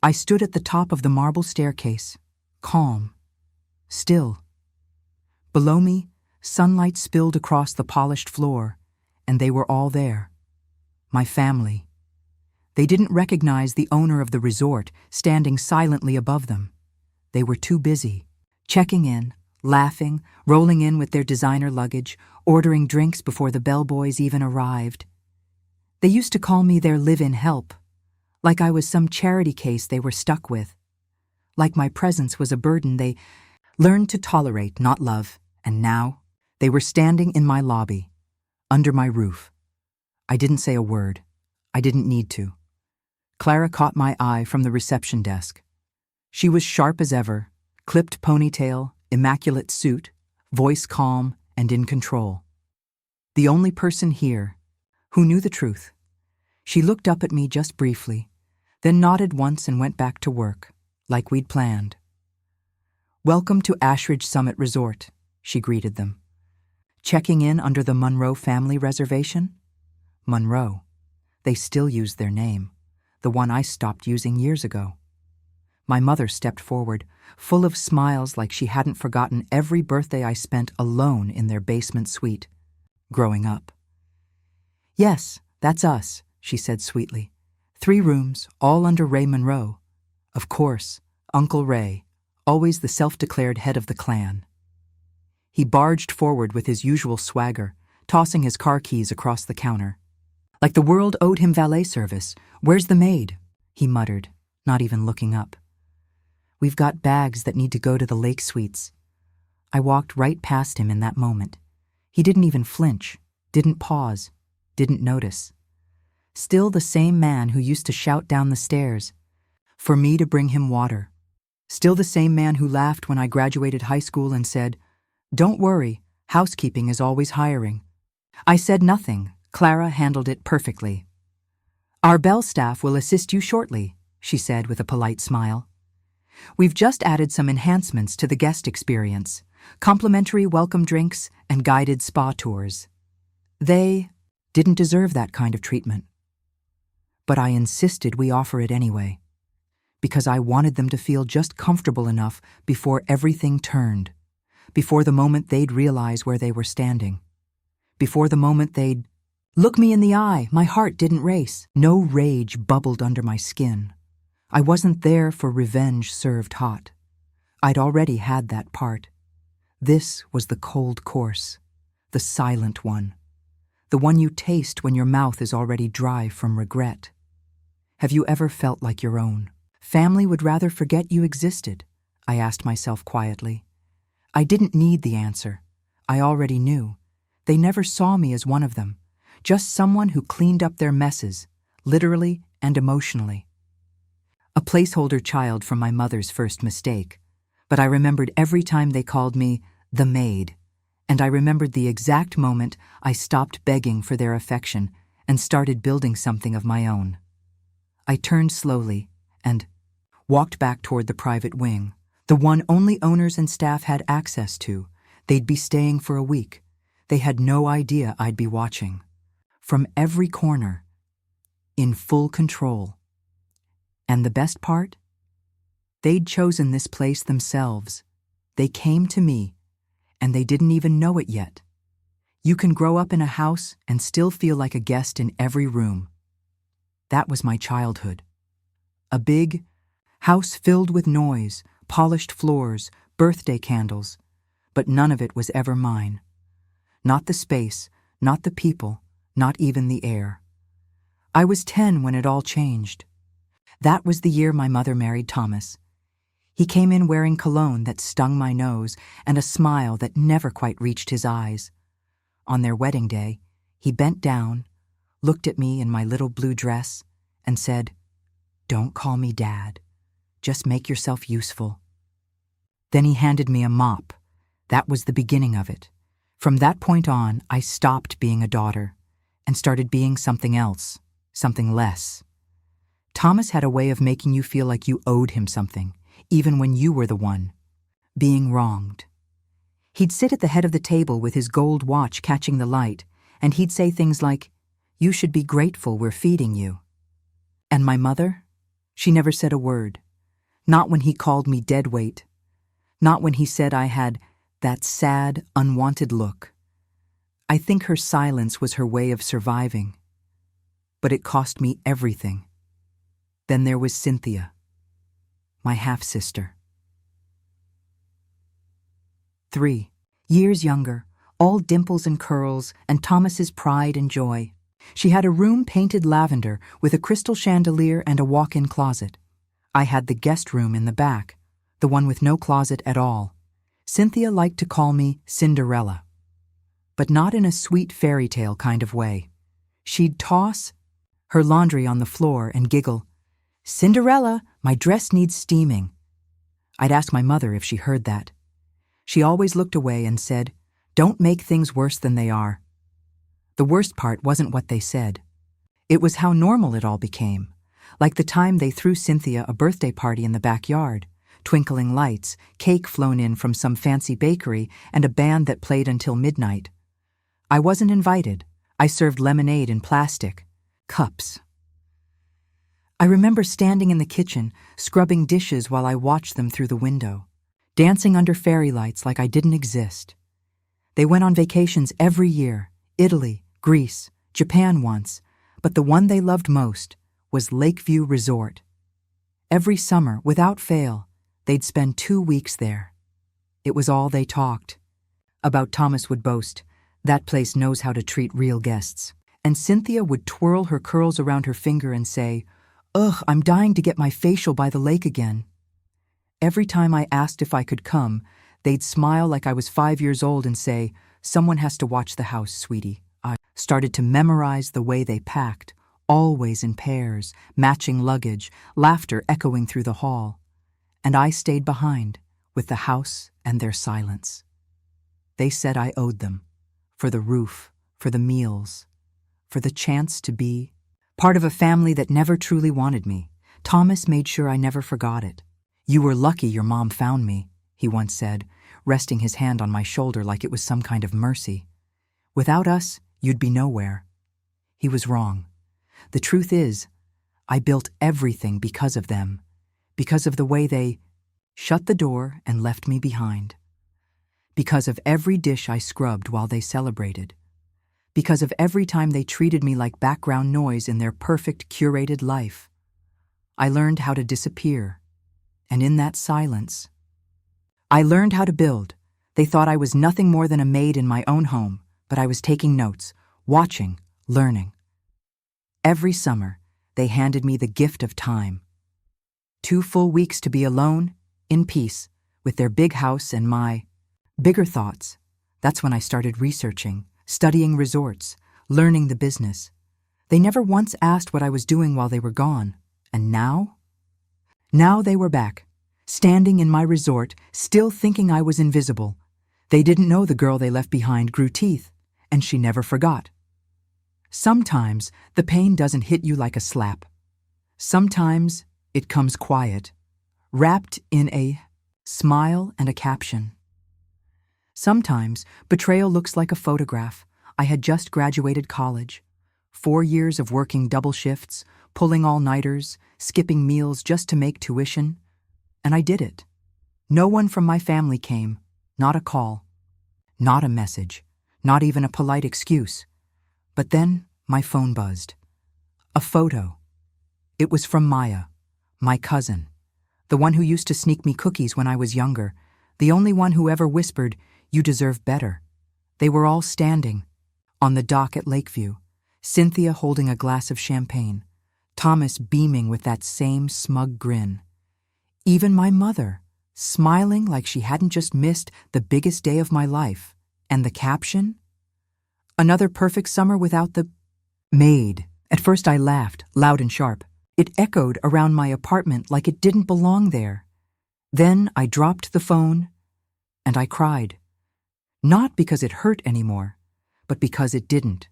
I stood at the top of the marble staircase, calm, still. Below me, sunlight spilled across the polished floor, and they were all there. My family. They didn't recognize the owner of the resort standing silently above them. They were too busy, checking in, laughing, rolling in with their designer luggage, ordering drinks before the bellboys even arrived. They used to call me their live-in help, like I was some charity case they were stuck with. Like my presence was a burden they learned to tolerate, not love, and now they were standing in my lobby, under my roof. I didn't say a word. I didn't need to. Clara caught my eye from the reception desk. She was sharp as ever, clipped ponytail, immaculate suit, voice calm and in control. The only person here who knew the truth. She looked up at me just briefly, then nodded once and went back to work, like we'd planned. "Welcome to Ashridge Summit Resort," she greeted them. "Checking in under the Monroe family reservation?" Monroe. They still used their name, the one I stopped using years ago. My mother stepped forward, full of smiles like she hadn't forgotten every birthday I spent alone in their basement suite, growing up. "Yes, that's us," she said sweetly. "3 rooms, all under Ray Monroe. Of course, Uncle Ray, always the self-declared head of the clan." He barged forward with his usual swagger, tossing his car keys across the counter. "Like the world owed him valet service. Where's the maid?" he muttered, not even looking up. "We've got bags that need to go to the lake suites." I walked right past him in that moment. He didn't even flinch, didn't pause, didn't notice. Still the same man who used to shout down the stairs for me to bring him water. Still the same man who laughed when I graduated high school and said, "Don't worry, housekeeping is always hiring." I said nothing. Clara handled it perfectly. "Our bell staff will assist you shortly," she said with a polite smile. "We've just added some enhancements to the guest experience, complimentary welcome drinks and guided spa tours." They didn't deserve that kind of treatment. But I insisted we offer it anyway, because I wanted them to feel just comfortable enough before everything turned, before the moment they'd realize where they were standing, before the moment they'd look me in the eye. My heart didn't race. No rage bubbled under my skin. I wasn't there for revenge served hot. I'd already had that part. This was the cold course, the silent one, the one you taste when your mouth is already dry from regret. Have you ever felt like your own family would rather forget you existed? I asked myself quietly. I didn't need the answer. I already knew. They never saw me as one of them, just someone who cleaned up their messes, literally and emotionally. A placeholder child from my mother's first mistake, but I remembered every time they called me the Maid, and I remembered the exact moment I stopped begging for their affection and started building something of my own. I turned slowly and walked back toward the private wing, the one only owners and staff had access to. They'd be staying for a week. They had no idea I'd be watching. From every corner, in full control. And the best part? They'd chosen this place themselves. They came to me, and they didn't even know it yet. You can grow up in a house and still feel like a guest in every room. That was my childhood. A big house filled with noise, polished floors, birthday candles, but none of it was ever mine. Not the space, not the people, not even the air. I was 10 when it all changed. That was the year my mother married Thomas. He came in wearing cologne that stung my nose and a smile that never quite reached his eyes. On their wedding day, he bent down, looked at me in my little blue dress, and said, "Don't call me Dad. Just make yourself useful." Then he handed me a mop. That was the beginning of it. From that point on, I stopped being a daughter and started being something else, something less. Thomas had a way of making you feel like you owed him something, even when you were the one being wronged. He'd sit at the head of the table with his gold watch catching the light, and he'd say things like, "You should be grateful we're feeding you." And my mother? She never said a word. Not when he called me deadweight. Not when he said I had that sad, unwanted look. I think her silence was her way of surviving. But it cost me everything. Then there was Cynthia, my half-sister. 3 years younger, all dimples and curls, and Thomas's pride and joy. She had a room painted lavender with a crystal chandelier and a walk-in closet. I had the guest room in the back, the one with no closet at all. Cynthia liked to call me Cinderella, but not in a sweet fairy tale kind of way. She'd toss her laundry on the floor and giggle, "Cinderella, my dress needs steaming." I'd ask my mother if she heard that. She always looked away and said, "Don't make things worse than they are." The worst part wasn't what they said. It was how normal it all became, like the time they threw Cynthia a birthday party in the backyard, twinkling lights, cake flown in from some fancy bakery, and a band that played until midnight. I wasn't invited. I served lemonade in plastic cups. I remember standing in the kitchen, scrubbing dishes while I watched them through the window, dancing under fairy lights like I didn't exist. They went on vacations every year, Italy, Greece, Japan once, but the one they loved most was Lakeview Resort. Every summer, without fail, they'd spend 2 weeks there. It was all they talked about. Thomas would boast, "That place knows how to treat real guests." And Cynthia would twirl her curls around her finger and say, "Ugh, I'm dying to get my facial by the lake again." Every time I asked if I could come, they'd smile like I was 5 years old and say, "Someone has to watch the house, sweetie." I started to memorize the way they packed, always in pairs, matching luggage, laughter echoing through the hall. And I stayed behind, with the house and their silence. They said I owed them, for the roof, for the meals, for the chance to be part of a family that never truly wanted me. Thomas made sure I never forgot it. "You were lucky your mom found me," he once said, resting his hand on my shoulder like it was some kind of mercy. "Without us, you'd be nowhere." He was wrong. The truth is, I built everything because of them, because of the way they shut the door and left me behind, because of every dish I scrubbed while they celebrated, because of every time they treated me like background noise in their perfect, curated life. I learned how to disappear, and in that silence, I learned how to build. They thought I was nothing more than a maid in my own home, but I was taking notes, watching, learning. Every summer, they handed me the gift of time. 2 full weeks to be alone, in peace, with their big house and my bigger thoughts. That's when I started researching, studying resorts, learning the business. They never once asked what I was doing while they were gone. And now? Now they were back, standing in my resort, still thinking I was invisible. They didn't know the girl they left behind grew teeth, and she never forgot. Sometimes the pain doesn't hit you like a slap. Sometimes it comes quiet, wrapped in a smile and a caption. Sometimes betrayal looks like a photograph. I had just graduated college. 4 years of working double shifts, pulling all-nighters, skipping meals just to make tuition. And I did it. No one from my family came, not a call, not a message, not even a polite excuse. But then my phone buzzed. A photo. It was from Maya, my cousin, the one who used to sneak me cookies when I was younger, the only one who ever whispered, "You deserve better." They were all standing on the dock at Lakeview, Cynthia holding a glass of champagne, Thomas beaming with that same smug grin. Even my mother, smiling like she hadn't just missed the biggest day of my life. And the caption? "Another perfect summer without the maid." At first I laughed, loud and sharp. It echoed around my apartment like it didn't belong there. Then I dropped the phone, and I cried. Not because it hurt anymore, but because it didn't.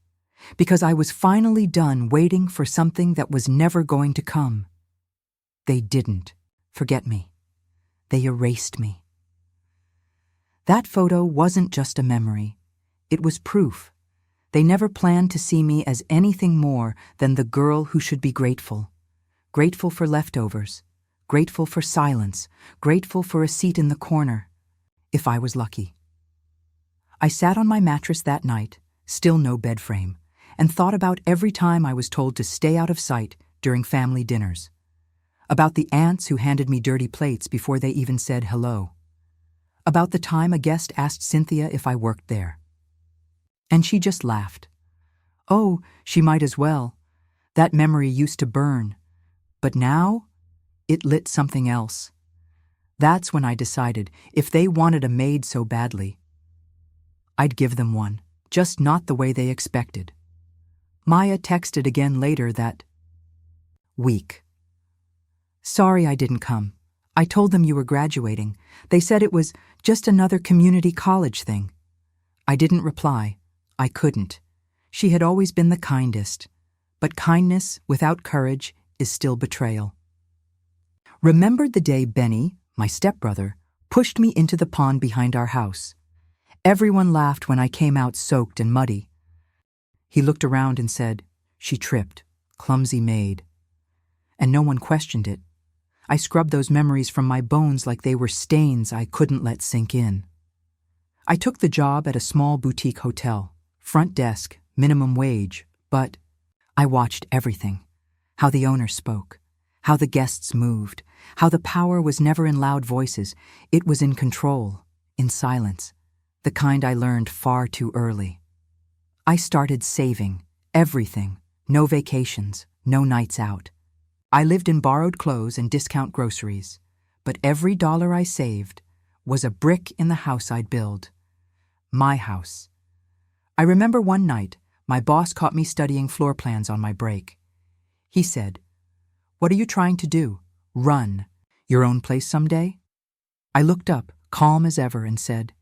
Because I was finally done waiting for something that was never going to come. They didn't forget me. They erased me. That photo wasn't just a memory. It was proof. They never planned to see me as anything more than the girl who should be grateful. grateful for leftovers, grateful for silence, grateful for a seat in the corner, if I was lucky. I sat on my mattress that night, still no bed frame, and thought about every time I was told to stay out of sight during family dinners. About the aunts who handed me dirty plates before they even said hello. About the time a guest asked Cynthia if I worked there. And she just laughed. Oh, she might as well. That memory used to burn. But now, it lit something else. That's when I decided if they wanted a maid so badly, I'd give them one, just not the way they expected. Maya texted again later that week. Sorry I didn't come. I told them you were graduating. They said it was just another community college thing. I didn't reply. I couldn't. She had always been the kindest. But kindness without courage is still betrayal. Remembered the day Benny, my stepbrother, pushed me into the pond behind our house. Everyone laughed when I came out soaked and muddy. He looked around and said, "She tripped. Clumsy maid." And no one questioned it. I scrubbed those memories from my bones like they were stains I couldn't let sink in. I took the job at a small boutique hotel, front desk, minimum wage, but I watched everything. How the owner spoke, how the guests moved, how the power was never in loud voices. It was in control, in silence, the kind I learned far too early. I started saving, everything, no vacations, no nights out. I lived in borrowed clothes and discount groceries, but every dollar I saved was a brick in the house I'd build. My house. I remember one night, my boss caught me studying floor plans on my break. He said, "What are you trying to do? Run. Your own place someday?" I looked up, calm as ever, and said,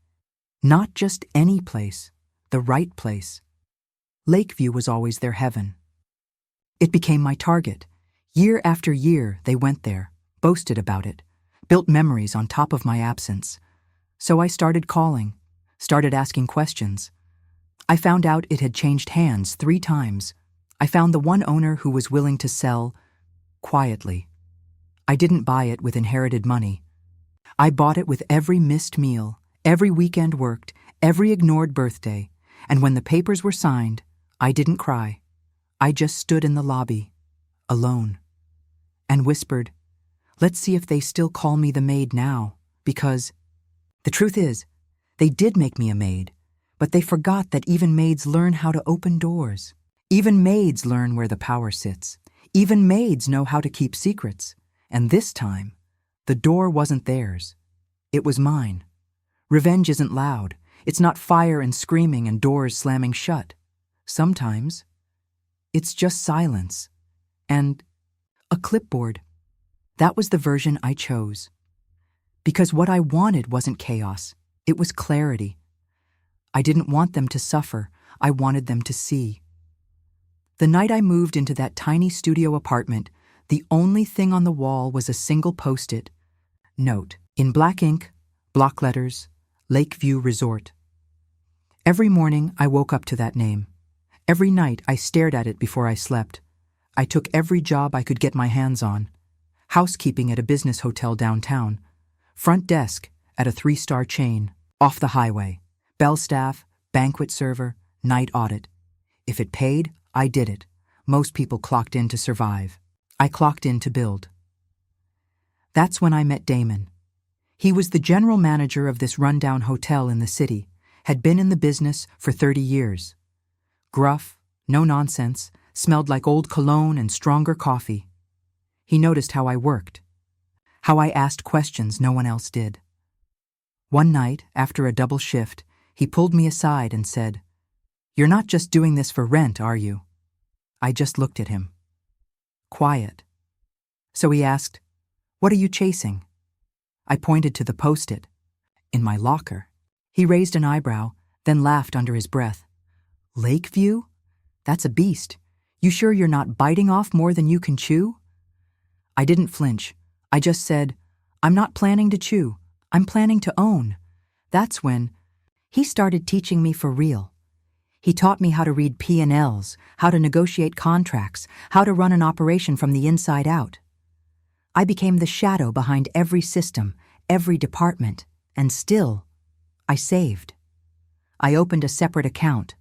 "Not just any place, the right place." Lakeview was always their heaven. It became my target. Year after year, they went there, boasted about it, built memories on top of my absence. So I started calling, started asking questions. I found out it had changed hands 3 times. I found the one owner who was willing to sell quietly. I didn't buy it with inherited money. I bought it with every missed meal, every weekend worked, every ignored birthday, and when the papers were signed, I didn't cry. I just stood in the lobby, alone, and whispered, "Let's see if they still call me the maid now," because the truth is, they did make me a maid, but they forgot that even maids learn how to open doors. Even maids learn where the power sits. Even maids know how to keep secrets. And this time, the door wasn't theirs. It was mine. Revenge isn't loud. It's not fire and screaming and doors slamming shut. Sometimes, it's just silence. And a clipboard. That was the version I chose. Because what I wanted wasn't chaos. It was clarity. I didn't want them to suffer. I wanted them to see. The night I moved into that tiny studio apartment, the only thing on the wall was a single post-it note, in black ink, block letters, Lakeview Resort. Every morning I woke up to that name. Every night I stared at it before I slept. I took every job I could get my hands on. Housekeeping at a business hotel downtown. Front desk at a 3-star chain, off the highway. Bell staff, banquet server, night audit. If it paid, I did it. Most people clocked in to survive. I clocked in to build. That's when I met Damon. He was the general manager of this rundown hotel in the city, had been in the business for 30 years. Gruff, no nonsense, smelled like old cologne and stronger coffee. He noticed how I worked, how I asked questions no one else did. One night, after a double shift, he pulled me aside and said, "You're not just doing this for rent, are you?" I just looked at him. Quiet. So he asked, "What are you chasing?" I pointed to the post-it. "In my locker." He raised an eyebrow, then laughed under his breath. "Lakeview? That's a beast. You sure you're not biting off more than you can chew?" I didn't flinch. I just said, "I'm not planning to chew. I'm planning to own." That's when he started teaching me for real. He taught me how to read P&Ls, how to negotiate contracts, how to run an operation from the inside out. I became the shadow behind every system, every department, and still, I saved. I opened a separate account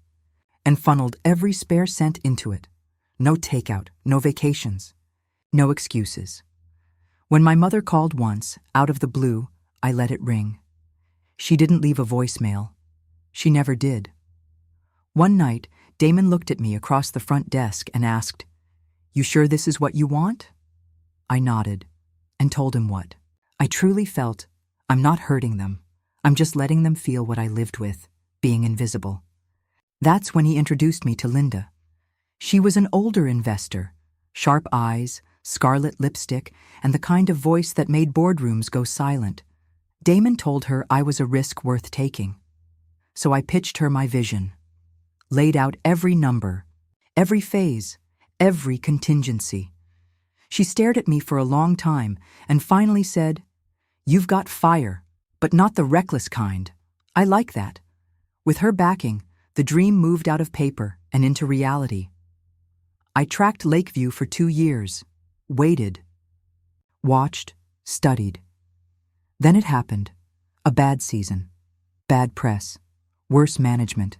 and funneled every spare cent into it. No takeout, no vacations, no excuses. When my mother called once, out of the blue, I let it ring. She didn't leave a voicemail. She never did. One night, Damon looked at me across the front desk and asked, "You sure this is what you want?" I nodded and told him what. I truly felt, I'm not hurting them. I'm just letting them feel what I lived with, being invisible. That's when he introduced me to Linda. She was an older investor, sharp eyes, scarlet lipstick, and the kind of voice that made boardrooms go silent. Damon told her I was a risk worth taking. So I pitched her my vision, laid out every number, every phase, every contingency. She stared at me for a long time and finally said, "You've got fire, but not the reckless kind. I like that." With her backing, the dream moved out of paper and into reality. I tracked Lakeview for 2 years, waited, watched, studied. Then it happened. A bad season, bad press, worse management.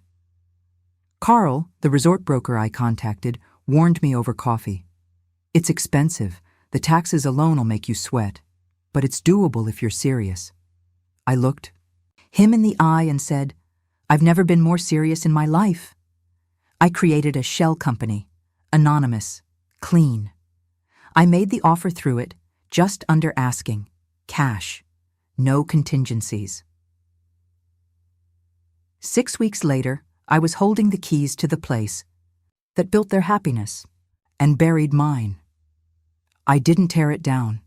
Carl, the resort broker I contacted, warned me over coffee. "It's expensive. The taxes alone will make you sweat. But it's doable if you're serious." I looked him in the eye and said, "I've never been more serious in my life." I created a shell company, anonymous, clean. I made the offer through it, just under asking, cash, no contingencies. 6 weeks later, I was holding the keys to the place that built their happiness and buried mine. I didn't tear it down.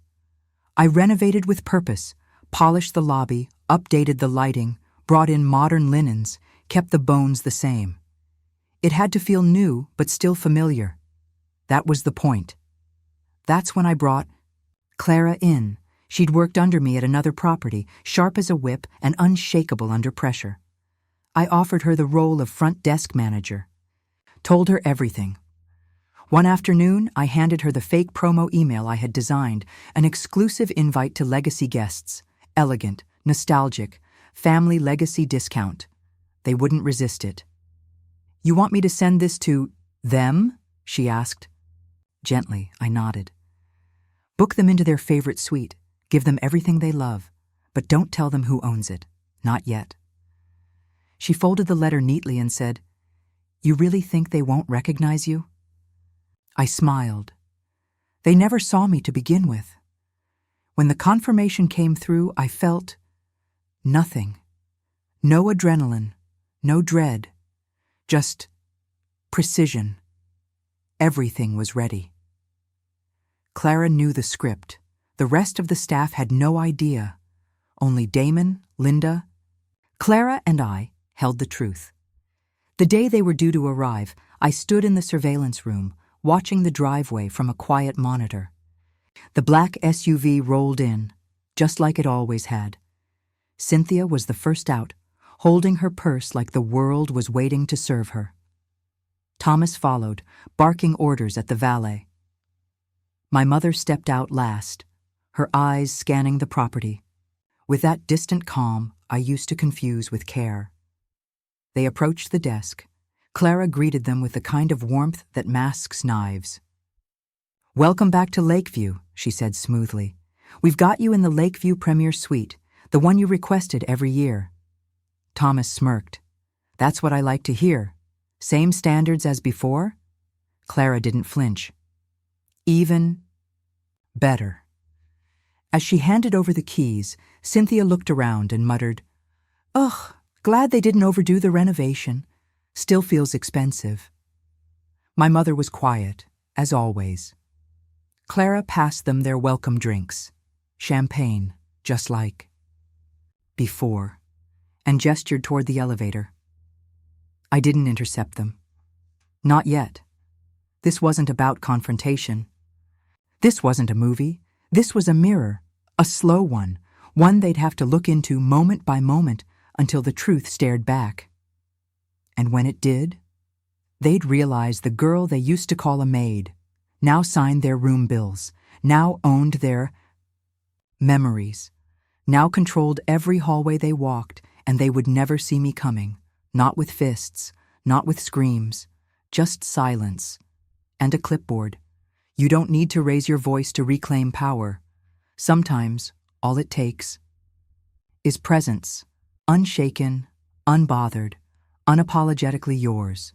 I renovated with purpose, polished the lobby, updated the lighting, brought in modern linens, kept the bones the same. It had to feel new, but still familiar. That was the point. That's when I brought Clara in. She'd worked under me at another property, sharp as a whip and unshakable under pressure. I offered her the role of front desk manager. Told her everything. One afternoon, I handed her the fake promo email I had designed, an exclusive invite to legacy guests, elegant, nostalgic, family legacy discount. They wouldn't resist it. "You want me to send this to them?" she asked. Gently, I nodded. "Book them into their favorite suite. Give them everything they love, but don't tell them who owns it. Not yet." She folded the letter neatly and said, "You really think they won't recognize you?" I smiled. They never saw me to begin with. When the confirmation came through, I felt nothing. No adrenaline, no dread, just precision. Everything was ready. Clara knew the script. The rest of the staff had no idea. Only Damon, Linda, Clara, and I held the truth. The day they were due to arrive, I stood in the surveillance room, watching the driveway from a quiet monitor. The black SUV rolled in, just like it always had. Cynthia was the first out, holding her purse like the world was waiting to serve her. Thomas followed, barking orders at the valet. My mother stepped out last, her eyes scanning the property, with that distant calm I used to confuse with care. They approached the desk. Clara greeted them with the kind of warmth that masks knives. "Welcome back to Lakeview," she said smoothly. "We've got you in the Lakeview Premier Suite, the one you requested every year." Thomas smirked. "That's what I like to hear. Same standards as before?" Clara didn't flinch. "Even better." As she handed over the keys, Cynthia looked around and muttered, "Ugh, glad they didn't overdo the renovation. Still feels expensive." My mother was quiet, as always. Clara passed them their welcome drinks, champagne, just like before, and gestured toward the elevator. I didn't intercept them. Not yet. This wasn't about confrontation. This wasn't a movie. This was a mirror, a slow one they'd have to look into moment by moment until the truth stared back. And when it did, they'd realize the girl they used to call a maid now signed their room bills, now owned their memories, now controlled every hallway they walked, and they would never see me coming, not with fists, not with screams, just silence and a clipboard. You don't need to raise your voice to reclaim power. Sometimes all it takes is presence, unshaken, unbothered, unapologetically yours.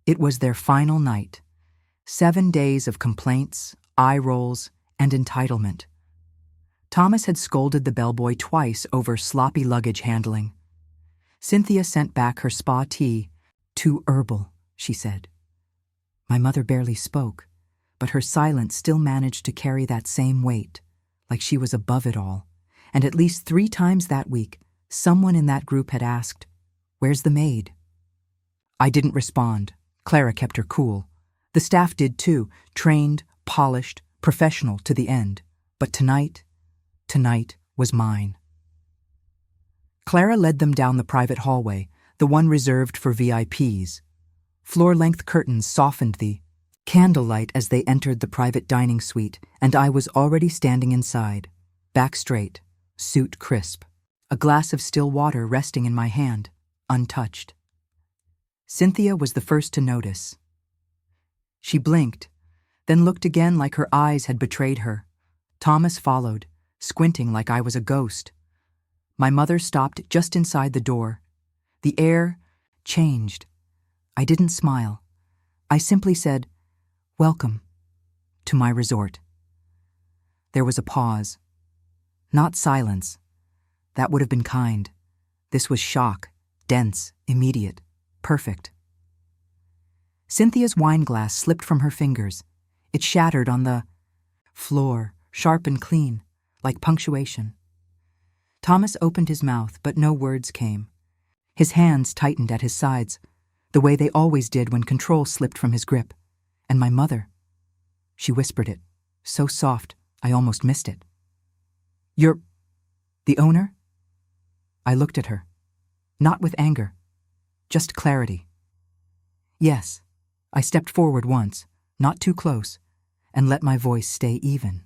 It was their final night. 7 days of complaints, eye rolls, and entitlement. Thomas had scolded the bellboy twice over sloppy luggage handling. Cynthia sent back her spa tea. Too herbal, she said. My mother barely spoke, but her silence still managed to carry that same weight, like she was above it all. And at least 3 times that week, someone in that group had asked, "Where's the maid?" I didn't respond. Clara kept her cool. The staff did too, trained, polished, professional to the end. But tonight was mine. Clara led them down the private hallway, the one reserved for VIPs. Floor-length curtains softened the candlelight as they entered the private dining suite, and I was already standing inside, back straight, suit crisp, a glass of still water resting in my hand, untouched. Cynthia was the first to notice. She blinked, then looked again like her eyes had betrayed her. Thomas followed, squinting like I was a ghost. My mother stopped just inside the door. The air changed. I didn't smile. I simply said, "Welcome to my resort." There was a pause. Not silence. That would have been kind. This was shock, dense, immediate, perfect. Cynthia's wine glass slipped from her fingers. It shattered on the floor, sharp and clean, like punctuation. Thomas opened his mouth, but no words came. His hands tightened at his sides, the way they always did when control slipped from his grip. And my mother, she whispered it, so soft I almost missed it. "You're the owner?" I looked at her, not with anger, just clarity. Yes, I stepped forward once, not too close, and let my voice stay even.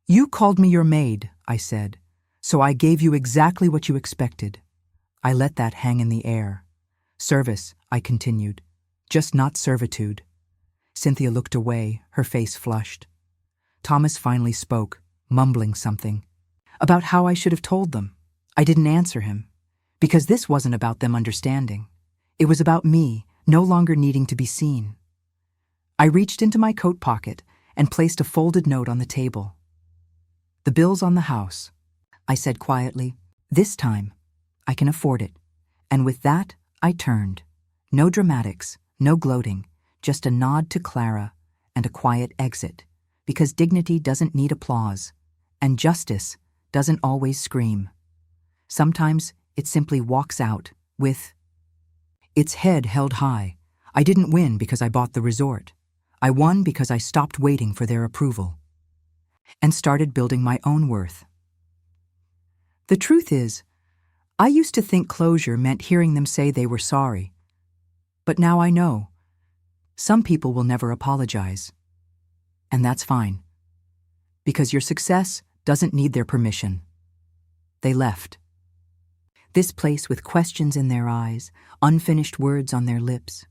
"You called me your maid," I said, "so I gave you exactly what you expected." I let that hang in the air. "Service," I continued, "just not servitude." Cynthia looked away, her face flushed. Thomas finally spoke, mumbling something, about how I should have told them. I didn't answer him, because this wasn't about them understanding. It was about me, no longer needing to be seen. I reached into my coat pocket and placed a folded note on the table. "The bill's on the house," I said quietly. "This time, I can afford it." And with that, I turned. No dramatics, no gloating, just a nod to Clara and a quiet exit, because dignity doesn't need applause, and justice doesn't always scream. Sometimes it simply walks out with its head held high. I didn't win because I bought the resort. I won because I stopped waiting for their approval and started building my own worth. The truth is, I used to think closure meant hearing them say they were sorry. But now I know. Some people will never apologize. And that's fine. Because your success doesn't need their permission. They left. This place with questions in their eyes, unfinished words on their lips.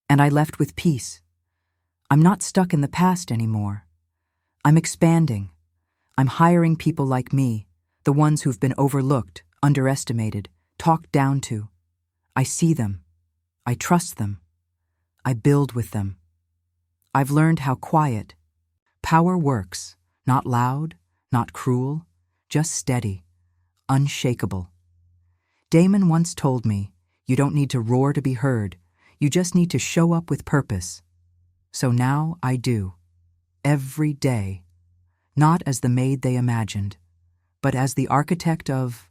And I left with peace. I'm not stuck in the past anymore. I'm expanding. I'm hiring people like me, the ones who've been overlooked, underestimated, talked down to. I see them. I trust them. I build with them. I've learned how quiet power works, not loud, not cruel, just steady, unshakable. Damon once told me, you don't need to roar to be heard, you just need to show up with purpose. So now I do, every day, not as the maid they imagined, but as the architect of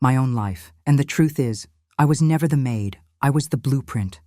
my own life. And the truth is, I was never the maid, I was the blueprint.